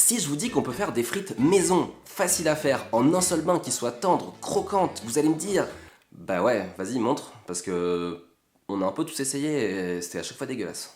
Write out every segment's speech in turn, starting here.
Si je vous dis qu'on peut faire des frites maison, faciles à faire, en un seul bain, qui soient tendres, croquantes, vous allez me dire, bah ouais, vas-y, montre, parce que on a un peu tous essayé et c'était à chaque fois dégueulasse.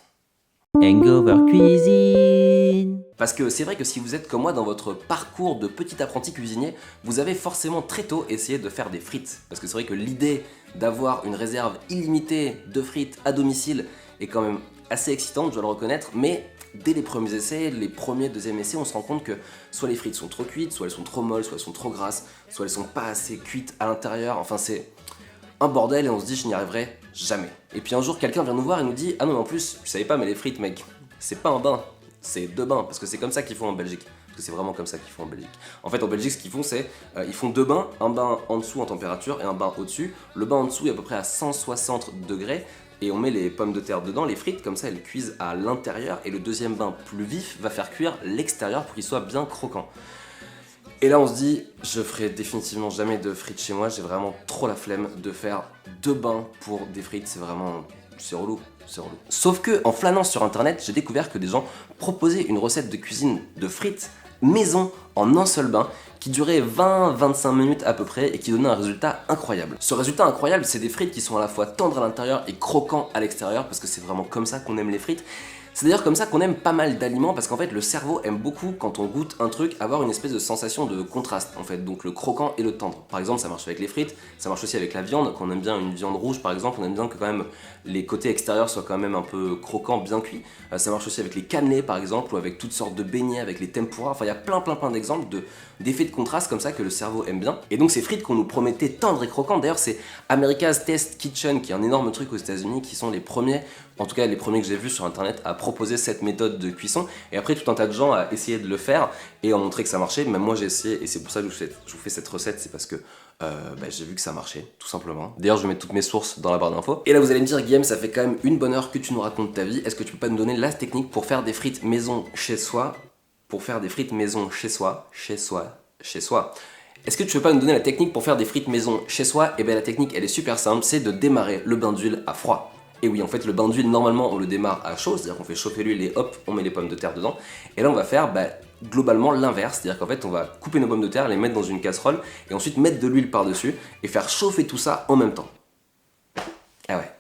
Hangover Cuisine. Parce que c'est vrai que si vous êtes comme moi dans votre parcours de petit apprenti cuisinier, vous avez forcément très tôt essayé de faire des frites. Parce que c'est vrai que l'idée d'avoir une réserve illimitée de frites à domicile est quand même assez excitante, je dois le reconnaître, mais dès les premiers essais, les premiers, deuxièmes essais, on se rend compte que soit les frites sont trop cuites, soit elles sont trop molles, soit elles sont trop grasses, soit elles sont pas assez cuites à l'intérieur, enfin c'est un bordel et on se dit je n'y arriverai jamais. Et puis un jour quelqu'un vient nous voir et nous dit ah non mais en plus, tu savais pas mais les frites mec, c'est pas un bain, c'est deux bains, parce que c'est comme ça qu'ils font en Belgique. Parce que c'est vraiment comme ça qu'ils font en Belgique. En fait, en Belgique, ce qu'ils font, c'est ils font deux bains, un bain en dessous en température et un bain au-dessus. Le bain en dessous est à peu près à 160 degrés et on met les pommes de terre dedans, les frites, comme ça elles cuisent à l'intérieur et le deuxième bain plus vif va faire cuire l'extérieur pour qu'il soit bien croquant. Et là on se dit, je ferai définitivement jamais de frites chez moi, j'ai vraiment trop la flemme de faire deux bains pour des frites, c'est vraiment... c'est relou. C'est relou. Sauf que en flânant sur internet, j'ai découvert que des gens proposaient une recette de cuisine de frites maison en un seul bain qui durait 20-25 minutes à peu près et qui donnait un résultat incroyable. Ce résultat incroyable, c'est des frites qui sont à la fois tendres à l'intérieur et croquants à l'extérieur parce que c'est vraiment comme ça qu'on aime les frites. C'est d'ailleurs comme ça qu'on aime pas mal d'aliments parce qu'en fait le cerveau aime beaucoup quand on goûte un truc avoir une espèce de sensation de contraste en fait, donc le croquant et le tendre. Par exemple ça marche avec les frites, ça marche aussi avec la viande, quand on aime bien une viande rouge par exemple, on aime bien que quand même les côtés extérieurs soient quand même un peu croquants, bien cuits. Ça marche aussi avec les cannelés par exemple ou avec toutes sortes de beignets, avec les tempura, enfin il y a plein d'exemples d'effets de contraste comme ça que le cerveau aime bien. Et donc ces frites qu'on nous promettait tendres et croquantes, d'ailleurs c'est America's Test Kitchen qui est un énorme truc aux États-Unis qui sont les premiers, en tout cas les premiers que j'ai vus sur internet à proposer cette méthode de cuisson et après tout un tas de gens à essayer de le faire et ont montré que ça marchait. Même moi j'ai essayé et c'est pour ça que je vous fais cette recette, c'est parce que j'ai vu que ça marchait tout simplement. D'ailleurs je vais mettre toutes mes sources dans la barre d'infos. Et là vous allez me dire Guillaume, ça fait quand même une bonne heure que tu nous racontes ta vie, est-ce que tu peux pas nous donner la technique pour faire des frites maison chez soi? Pour faire des frites maison chez soi. Est-ce que tu peux pas nous donner la technique pour faire des frites maison chez soi? Et bien la technique elle est super simple, c'est de démarrer le bain d'huile à froid. Et oui, en fait, le bain d'huile, normalement, on le démarre à chaud, c'est-à-dire qu'on fait chauffer l'huile et hop, on met les pommes de terre dedans. Et là, on va faire globalement l'inverse, c'est-à-dire qu'en fait, on va couper nos pommes de terre, les mettre dans une casserole et ensuite mettre de l'huile par-dessus et faire chauffer tout ça en même temps. Ah ouais.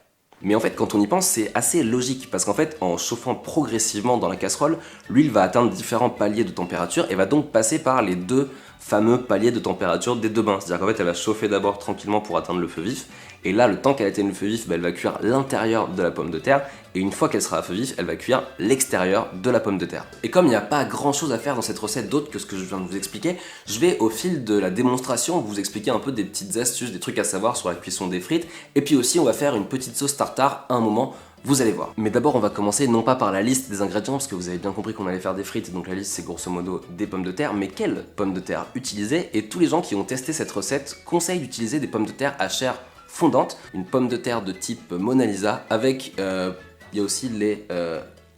Mais en fait, quand on y pense, c'est assez logique parce qu'en fait, en chauffant progressivement dans la casserole, l'huile va atteindre différents paliers de température et va donc passer par les deux fameux paliers de température des deux bains. C'est-à-dire qu'en fait, elle va chauffer d'abord tranquillement pour atteindre le feu vif. Et là, le temps qu'elle atteigne le feu vif, elle va cuire l'intérieur de la pomme de terre. Et une fois qu'elle sera à feu vif, elle va cuire l'extérieur de la pomme de terre. Et comme il n'y a pas grand chose à faire dans cette recette d'autre que ce que je viens de vous expliquer, je vais au fil de la démonstration vous expliquer un peu des petites astuces, des trucs à savoir sur la cuisson des frites. Et puis aussi, on va faire une petite sauce tartare à un moment. Vous allez voir. Mais d'abord, on va commencer non pas par la liste des ingrédients, parce que vous avez bien compris qu'on allait faire des frites, donc la liste c'est grosso modo des pommes de terre, mais quelles pommes de terre utiliser? Et tous les gens qui ont testé cette recette conseillent d'utiliser des pommes de terre à chair fondante, une pomme de terre de type Mona Lisa, avec, il y a aussi les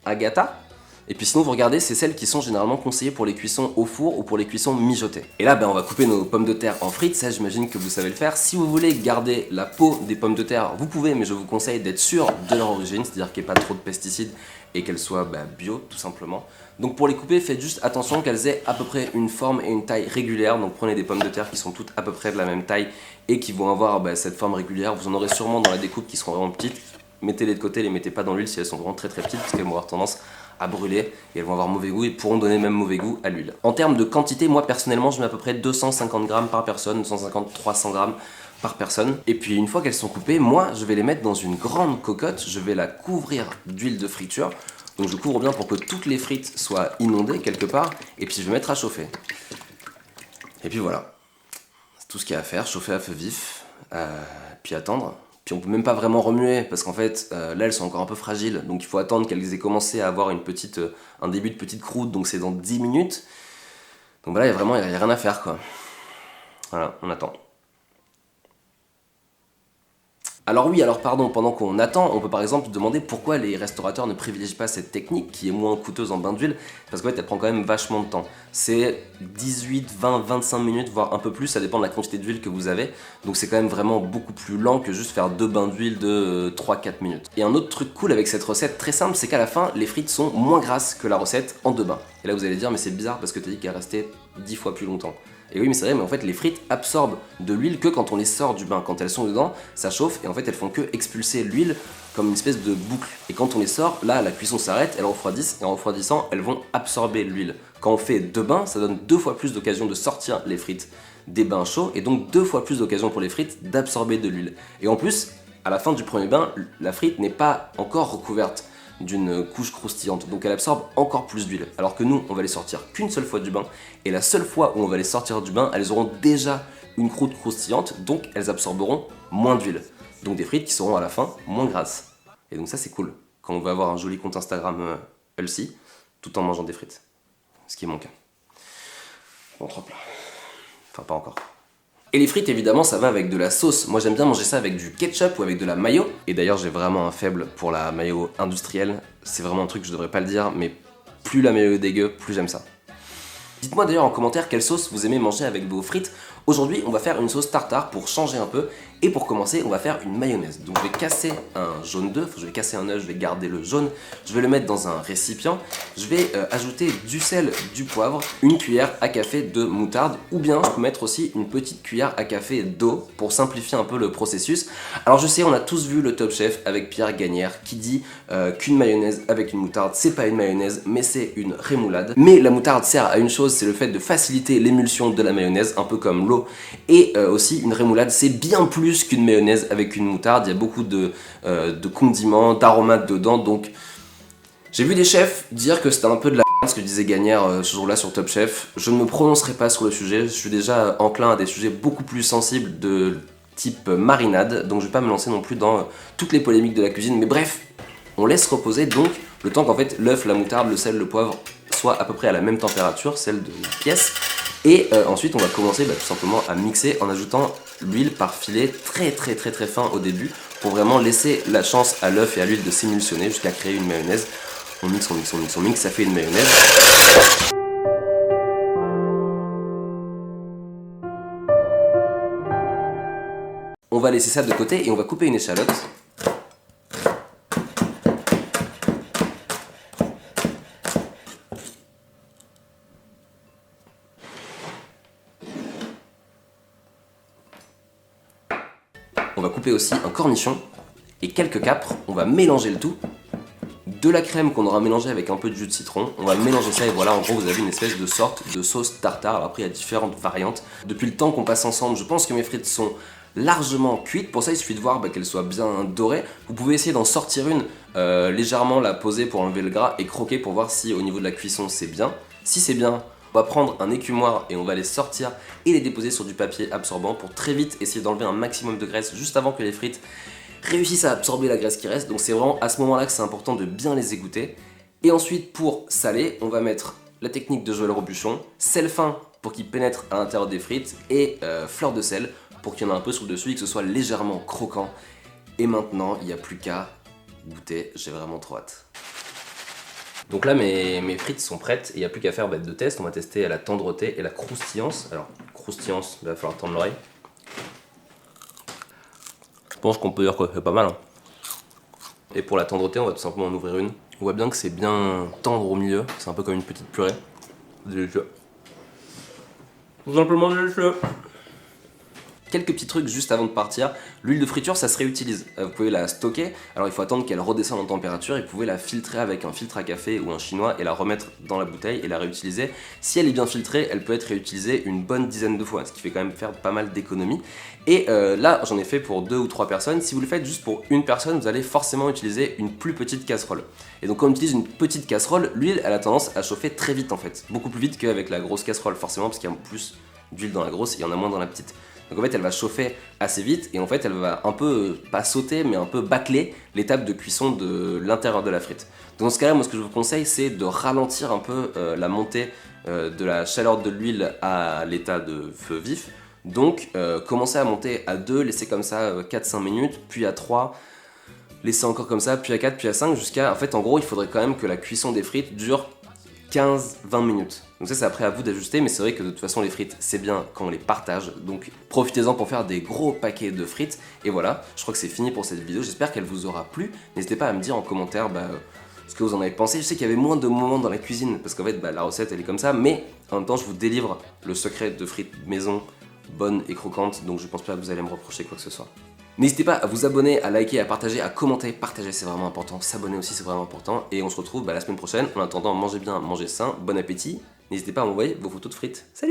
Agatha. Et puis sinon vous regardez, c'est celles qui sont généralement conseillées pour les cuissons au four ou pour les cuissons mijotées. Et là on va couper nos pommes de terre en frites, ça j'imagine que vous savez le faire. Si vous voulez garder la peau des pommes de terre, vous pouvez, mais je vous conseille d'être sûr de leur origine, c'est-à-dire qu'il n'y ait pas trop de pesticides et qu'elles soient bio tout simplement. Donc pour les couper, faites juste attention qu'elles aient à peu près une forme et une taille régulière. Donc prenez des pommes de terre qui sont toutes à peu près de la même taille et qui vont avoir cette forme régulière. Vous en aurez sûrement dans la découpe qui seront vraiment petites. Mettez-les de côté, les mettez pas dans l'huile si elles sont vraiment très petites parce qu'elles vont avoir tendance à brûler et elles vont avoir mauvais goût et pourront donner même mauvais goût à l'huile. En termes de quantité, moi personnellement je mets à peu près 250 grammes par personne, 250-300 grammes par personne. Et puis une fois qu'elles sont coupées, moi je vais les mettre dans une grande cocotte, je vais la couvrir d'huile de friture. Donc je couvre bien pour que toutes les frites soient inondées quelque part et puis je vais mettre à chauffer. Et puis voilà, c'est tout ce qu'il y a à faire, chauffer à feu vif, puis attendre. Puis on peut même pas vraiment remuer parce qu'en fait là elles sont encore un peu fragiles, donc il faut attendre qu'elles aient commencé à avoir un début de petite croûte, donc c'est dans 10 minutes. Donc voilà, il y a rien à faire quoi. Voilà, on attend. Alors oui, alors pardon, pendant qu'on attend, on peut par exemple se demander pourquoi les restaurateurs ne privilégient pas cette technique qui est moins coûteuse en bain d'huile, parce qu'en fait elle prend quand même vachement de temps. C'est 18, 20, 25 minutes, voire un peu plus, ça dépend de la quantité d'huile que vous avez, donc c'est quand même vraiment beaucoup plus lent que juste faire 2 bains d'huile de 3-4 minutes. Et un autre truc cool avec cette recette très simple, c'est qu'à la fin, les frites sont moins grasses que la recette en 2 bains. Et là vous allez dire, mais c'est bizarre parce que t'as dit qu'elle restait 10 fois plus longtemps. Et oui, mais c'est vrai, mais en fait, les frites absorbent de l'huile que quand on les sort du bain. Quand elles sont dedans, ça chauffe et en fait, elles font que expulser l'huile comme une espèce de boucle. Et quand on les sort, là, la cuisson s'arrête, elles refroidissent et en refroidissant, elles vont absorber l'huile. Quand on fait 2 bains, ça donne 2 fois plus d'occasion de sortir les frites des bains chauds et donc 2 fois plus d'occasion pour les frites d'absorber de l'huile. Et en plus, à la fin du premier bain, la frite n'est pas encore recouverte d'une couche croustillante, donc elle absorbe encore plus d'huile. Alors que nous, on va les sortir qu'une seule fois du bain, et la seule fois où on va les sortir du bain, elles auront déjà une croûte croustillante, donc elles absorberont moins d'huile. Donc des frites qui seront à la fin moins grasses. Et donc ça c'est cool, quand on va avoir un joli compte Instagram healthy, tout en mangeant des frites. Ce qui est mon cas. Bon, trop plat. Enfin pas encore. Et les frites, évidemment, ça va avec de la sauce. Moi, j'aime bien manger ça avec du ketchup ou avec de la mayo. Et d'ailleurs, j'ai vraiment un faible pour la mayo industrielle. C'est vraiment un truc que je devrais pas le dire, mais plus la mayo est dégueu, plus j'aime ça. Dites-moi d'ailleurs en commentaire quelle sauce vous aimez manger avec vos frites. Aujourd'hui, on va faire une sauce tartare pour changer un peu. Et pour commencer, on va faire une mayonnaise. Donc je vais casser un jaune d'œuf, je vais casser un œuf, je vais garder le jaune. Je vais le mettre dans un récipient. Je vais ajouter du sel, du poivre, une cuillère à café de moutarde. Ou bien je peux mettre aussi une petite cuillère à café d'eau pour simplifier un peu le processus. Alors je sais, on a tous vu le Top Chef avec Pierre Gagnère qui dit qu'une mayonnaise avec une moutarde, c'est pas une mayonnaise, mais c'est une rémoulade. Mais la moutarde sert à une chose, c'est le fait de faciliter l'émulsion de la mayonnaise, un peu comme l'eau. Et aussi, une rémoulade, c'est bien plus qu'une mayonnaise avec une moutarde. Il y a beaucoup de condiments, d'aromates dedans. Donc, j'ai vu des chefs dire que c'était un peu de la ce que disait Gagnère ce jour-là sur Top Chef. Je ne me prononcerai pas sur le sujet. Je suis déjà enclin à des sujets beaucoup plus sensibles de type marinade. Donc, je vais pas me lancer non plus dans toutes les polémiques de la cuisine. Mais bref, on laisse reposer donc le temps qu'en fait l'œuf, la moutarde, le sel, le poivre soient à peu près à la même température, celle de pièce. Et ensuite on va commencer tout simplement à mixer en ajoutant l'huile par filet très fin au début pour vraiment laisser la chance à l'œuf et à l'huile de s'émulsionner jusqu'à créer une mayonnaise. On mixe, on mixe, on mixe, on mixe, ça fait une mayonnaise. On va laisser ça de côté et on va couper une échalote. On va couper aussi un cornichon et quelques capres. On va mélanger le tout. De la crème qu'on aura mélangée avec un peu de jus de citron. On va mélanger ça et voilà, en gros, vous avez une espèce de sorte de sauce tartare. Alors après, il y a différentes variantes. Depuis le temps qu'on passe ensemble, je pense que mes frites sont largement cuites. Pour ça, il suffit de voir qu'elles soient bien dorées. Vous pouvez essayer d'en sortir une, légèrement la poser pour enlever le gras et croquer pour voir si au niveau de la cuisson, c'est bien. Si c'est bien, on va prendre un écumoire et on va les sortir et les déposer sur du papier absorbant pour très vite essayer d'enlever un maximum de graisse juste avant que les frites réussissent à absorber la graisse qui reste. Donc c'est vraiment à ce moment là que c'est important de bien les égoutter. Et ensuite pour saler, on va mettre la technique de Joël Robuchon, sel fin pour qu'il pénètre à l'intérieur des frites et fleur de sel pour qu'il y en ait un peu sur le dessus et que ce soit légèrement croquant. Et maintenant il n'y a plus qu'à goûter, j'ai vraiment trop hâte. Donc là mes frites sont prêtes et il n'y a plus qu'à faire deux tests. On va tester la tendreté et la croustillance. Alors croustillance, il va falloir tendre l'oreille. Je pense qu'on peut dire que c'est pas mal. Et pour la tendreté, on va tout simplement en ouvrir une. On voit bien que c'est bien tendre au milieu, c'est un peu comme une petite purée. Délicieux. Tout simplement délicieux. Quelques petits trucs juste avant de partir. L'huile de friture, ça se réutilise. Vous pouvez la stocker. Alors il faut attendre qu'elle redescende en température et vous pouvez la filtrer avec un filtre à café ou un chinois et la remettre dans la bouteille et la réutiliser. Si elle est bien filtrée, elle peut être réutilisée une bonne dizaine de fois, ce qui fait quand même faire pas mal d'économies. Et là, j'en ai fait pour 2 ou 3 personnes. Si vous le faites juste pour une personne, vous allez forcément utiliser une plus petite casserole. Et donc quand on utilise une petite casserole, l'huile, elle a tendance à chauffer très vite en fait. Beaucoup plus vite qu'avec la grosse casserole, forcément, parce qu'il y a plus d'huile dans la grosse et il y en a moins dans la petite. Donc en fait elle va chauffer assez vite et en fait elle va un peu, pas sauter mais un peu bâcler l'étape de cuisson de l'intérieur de la frite. Donc dans ce cas là, moi ce que je vous conseille c'est de ralentir un peu la montée de la chaleur de l'huile à l'état de feu vif Donc commencez à monter à 2, laissez comme ça 4-5 minutes, puis à 3, laissez encore comme ça, puis à 4, puis à 5, jusqu'à... En fait, en gros, il faudrait quand même que la cuisson des frites dure 15-20 minutes. Donc ça, c'est après à vous d'ajuster, mais c'est vrai que de toute façon, les frites, c'est bien quand on les partage. Donc profitez-en pour faire des gros paquets de frites. Et voilà, je crois que c'est fini pour cette vidéo. J'espère qu'elle vous aura plu. N'hésitez pas à me dire en commentaire ce que vous en avez pensé. Je sais qu'il y avait moins de moments dans la cuisine, parce qu'en fait, la recette, elle est comme ça. Mais en même temps, je vous délivre le secret de frites maison, bonnes et croquantes. Donc je pense pas que vous allez me reprocher quoi que ce soit. N'hésitez pas à vous abonner, à liker, à partager, à commenter. Partager, c'est vraiment important. S'abonner aussi, c'est vraiment important. Et on se retrouve la semaine prochaine. En attendant, mangez bien, mangez sain, bon appétit. N'hésitez pas à m'envoyer vos photos de frites. Salut!